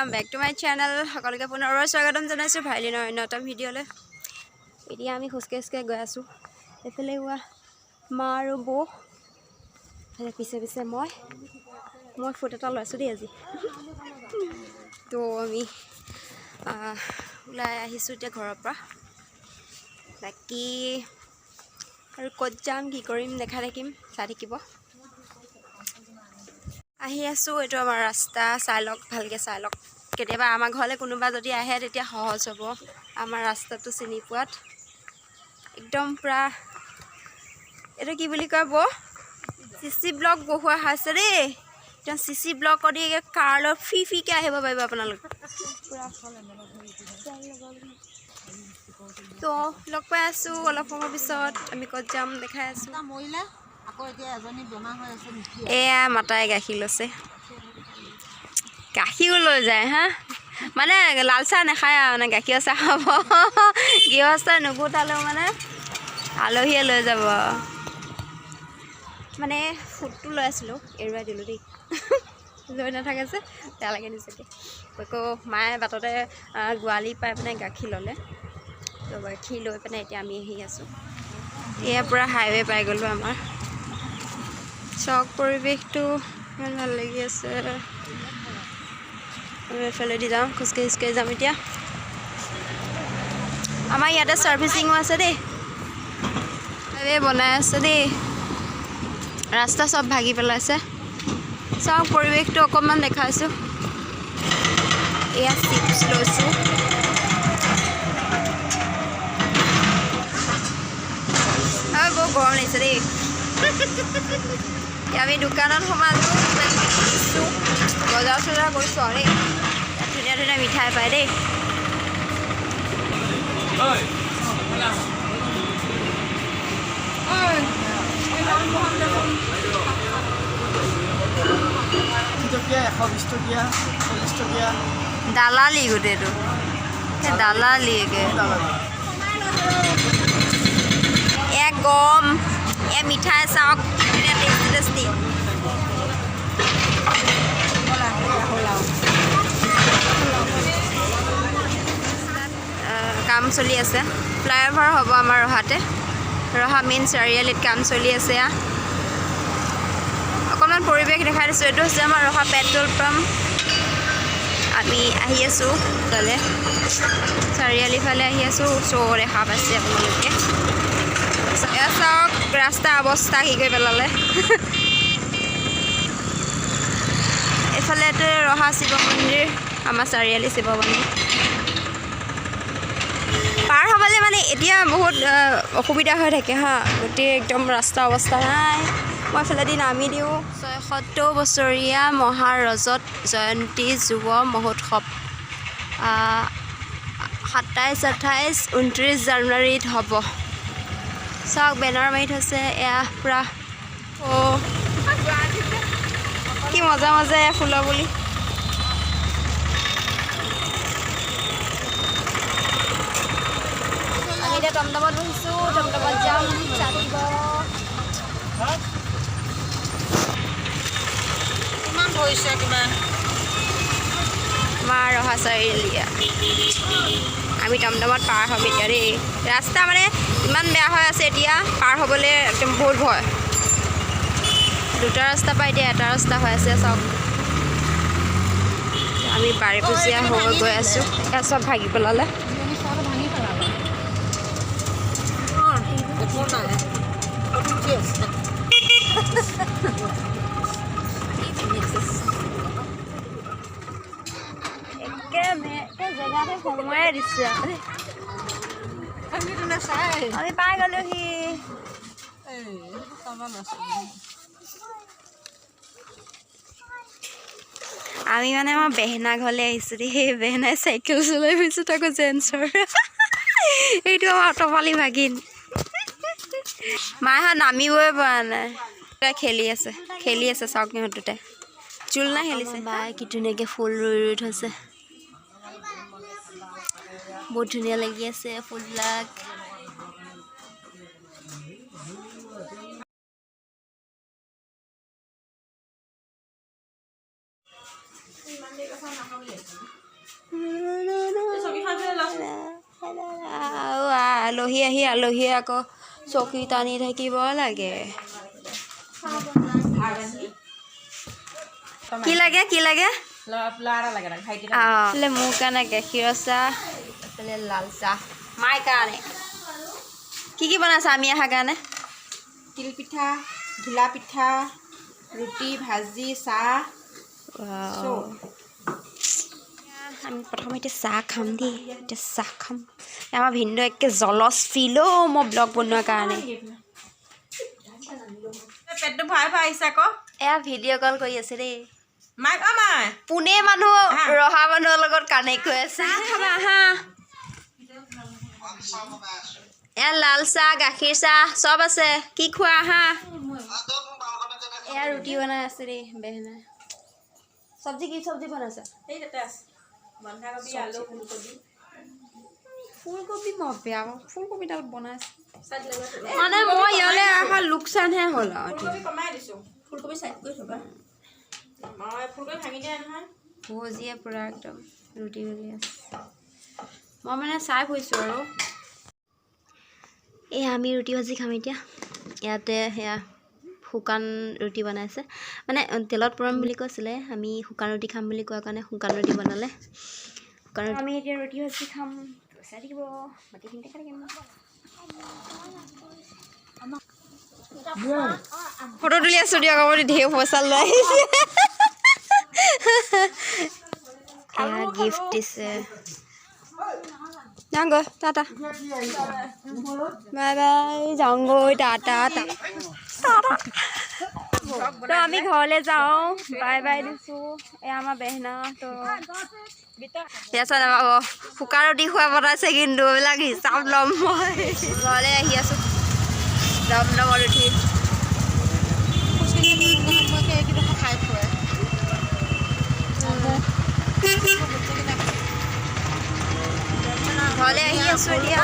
welcome back to my channel. সকলকে পুনৰ স্বাগতম জনাইছো ভাইলিনৰ অন্যতম ভিডিঅ'লৈ। এতিয়া আমি খুচকে গৈ আছো। এফালে হোৱা মা আৰু বৌ, পিছে পিছে মই ফুট এটা লৈছো দেই আজি। তো আমি ওলাই আহিছো এতিয়া ঘৰৰ পৰা। বাকী আৰু ক'ত যাম কি কৰিম দেখা দেখিম, চাই থাকিব। আহি আছো, এইটো আমাৰ ৰাস্তা, চাই লওক ভালকৈ চাই লওক। কেতিয়াবা আমাৰ ঘৰলৈ কোনোবা যদি আহে তেতিয়া সহজ হ'ব আমাৰ ৰাস্তাটো চিনি পোৱাত। একদম পূৰা এইটো কি বুলি কয় বৌ, চিচি ব্লক বহুৱা হৈছে দেই। একদম চিচি ব্লক দি কাৰ লৈ ফ্ৰীকৈ আহিব পাৰিব আপোনালোক। তো লগ পাই আছোঁ অলপ সময় পিছত। আমি ক'ত যাম দেখাই আছোঁ। এয়া মাতাই গাখীৰ লৈছে, গাখীৰো লৈ যায় হা, মানে লাল চাহ নাখায় আৰু মানে গাখীৰ চাহ খাব। গৃহস্থই নুগুটালেও মানে আলহীয়ে লৈ যাব। মানে ফুটটো লৈ আছিলোঁ, এৰুৱাই দিলোঁ দেই। লৈ নাথাকে যে বেয়া লাগে নিজকে। আকৌ মায়ে বাটতে গোৱালি পাই পিনে গাখীৰ ল'লে, তো গাখীৰ লৈ পিনে এতিয়া আমি আহি আছোঁ। এয়া পূৰা হাইৱে পাই গ'লোঁ আমাৰ। চক পৰিৱেশটো ইমান ভাল লাগি আছে। আমি এফালেদি যাম, খোজকাঢ়ি যাম এতিয়া। আমাৰ ইয়াতে ছাৰ্ভিচিঙো আছে দেই, হাইৱে বনাই আছে দেই। ৰাস্তা চব ভাগি পেলাইছে। চক পৰিৱেশটো অকণমান দেখাইছোঁ। এয়া চিপছ লৈছোঁ। বৰ গৰম লাগিছে দেই। আমি দোকানত সোমালোঁ, বজাৰ চজাৰ কৰিছোঁ আৰু দেই। ধুনীয়া ধুনীয়া মিঠাই পায় দেই। দালালি গোটেইটো, সেই দালালিকে এয়া গম, এয়া মিঠাই চাওক, ধুনীয়া টেষ্টি টেষ্টি। কাম চলি আছে, ফ্লাইঅভাৰ হ'ব আমাৰ ৰহাতে। ৰহা মেইন চাৰিআলিত কাম চলি আছে। অকণমান পৰিৱেশ দেখাই দিছোঁ। এইটো হৈছে আমাৰ ৰহা পেট্ৰল পাম্প। আমি আহি আছোঁ তালৈ, চাৰিআলি ফালে আহি আছোঁ। চ' দেখা পাইছে আপোনালোকে। এয়া চাওক ৰাস্তা অৱস্থা কি কৰি পেলালে। এইফালেতো ৰহা শিৱ মন্দিৰ, আমাৰ চাৰিআলি শিৱ মন্দিৰ। পাৰ হ'বলৈ মানে এতিয়া বহুত অসুবিধা হৈ থাকে হা, গোটেই একদম ৰাস্তা অৱস্থা নাই। মই এইফালেদি নামি দিওঁ। ৭৬ বছৰীয়া মহাৰজত জয়ন্তী যুৱ মহোৎসৱ ২৭, ২৮, ২৯ জানুৱাৰীত হ'ব। চাওক বেনাৰ মাৰি থৈছে। এয়া পূৰা কি মজা মজা এয়া ফুলৰ বুলি। আমি এতিয়া টমটমত বহিছোঁ, টমটমত যাম। চাকিব ইমান হৈছে কিবা আমাৰ ৰহা চাৰিআলি। আমি টমটমত পাৰ হ'ম এতিয়া দেই। ৰাস্তা মানে ইমান বেয়া হৈ আছে এতিয়া, পাৰ হ'বলৈ একদম বহুত ভয়। দুটা ৰাস্তা পাই এতিয়া এটা ৰাস্তা হৈ আছে। চাওক আমি বাৰেপুজীয়া হৈ গৈ আছোঁ। এয়া চব ভাগি পেলালে। জেগাতে সোমোৱাই দিছে। আমি পাই গ'লোহি। আমি মানে আমাৰ বেহেনা ঘৰলৈ আহিছোঁ দেই। সেই বেহেনাই চাইকেল চলাই গৈছোঁ, তাকো জেন্সৰ। এইটো আমাৰ অটপালি ভাগিন। মাহঁত নামিবই পৰা নাই, তাই খেলি আছে চাওক সিহঁত দুটাই চুল নাই খেলিছে। বাই কি ধুনীয়াকৈ ফুল ৰুই থৈছে, বহুত ধুনীয়া লাগি আছে ফুলবিলাক। আলহী আহি আলহীয়ে আকৌ চকী টানি থাকিব লাগে কি লাগে মোৰ কাৰণে গাখীৰৰ চাহ এইফালে লাল চাহ মাৰ কাৰণে কি বনাইছা আমি অহাৰ কাৰণে তিল পিঠা ঘিলা পিঠা ৰুটি ভাজি চাহ আমি প্ৰথমে এতিয়া চাহ খাম দেই এতিয়া চাহ খাম আমাৰ ভিনদেউ একে জলচ ফিল মই ব্লগ বনোৱাৰ কাৰণে পেটটো ভৰাই ভৰাই আহিছে আকৌ এয়া ভিডিঅ' কল কৰি আছে দেই মাইক পুনে মানুহ ৰহা মানুহৰ লগত কানেক্ট হৈ আছে খাবা আহা এয়া লাল চাহ গাখীৰ চাহ চব আছে কি খোৱা আহা এয়া ৰুটি বনাই আছে দেই বেহনা চব্জি কি চব্জি বনাইছা এই তাতে আছে বন্ধাকবি আলু ফুলকবি মই বেয়া পাওঁ ফুলকবিডাল বনাইছে মানে মই ইয়ালৈ অহা লোকচানহে হ'ল আৰু ফুলকবি কমাই দিছোঁ ফুলকবি চাইড কৰি থ'বা মই ফুলকবি ভাঙি দিয়া নহয় ভজিয়ে পূৰা একদম ৰুটি বেলি আছে মই মানে চাই ফুৰিছোঁ আৰু এই আমি ৰুটি ভাজি খাম এতিয়া ইয়াতে সেয়া শুকান ৰুটি বনাইছে মানে তেলত পুৰাম বুলি কৈছিলে আমি শুকান ৰুটি খাম বুলি কোৱাৰ কাৰণে শুকান ৰুটি বনালে শুকান আমি এতিয়া ৰুটি ভাজি খাম চাই থাকিব বাকীখিনিতে খাই থাকিম ফটো তুলি আছোঁ দিয়ক আপুনি ঢেৰ পইচা লৈ আহিছে গিফ্ট দিছে যাওঁগৈ টাটা বাই বাই যাওঁগৈ টাটা তো আমি ঘৰলৈ যাওঁ বাই বাই দিছোঁ এয়া আমাৰ বেহনা তো দিয়াচোন আকৌ শুকান ৰুটি খোৱা বনাইছে কিন্তু এইবিলাক হিচাপ ল'ম মই ঘৰলৈ আহি আছোঁ দমদমত উঠি ঘৰলৈ আহি আছোঁ এতিয়া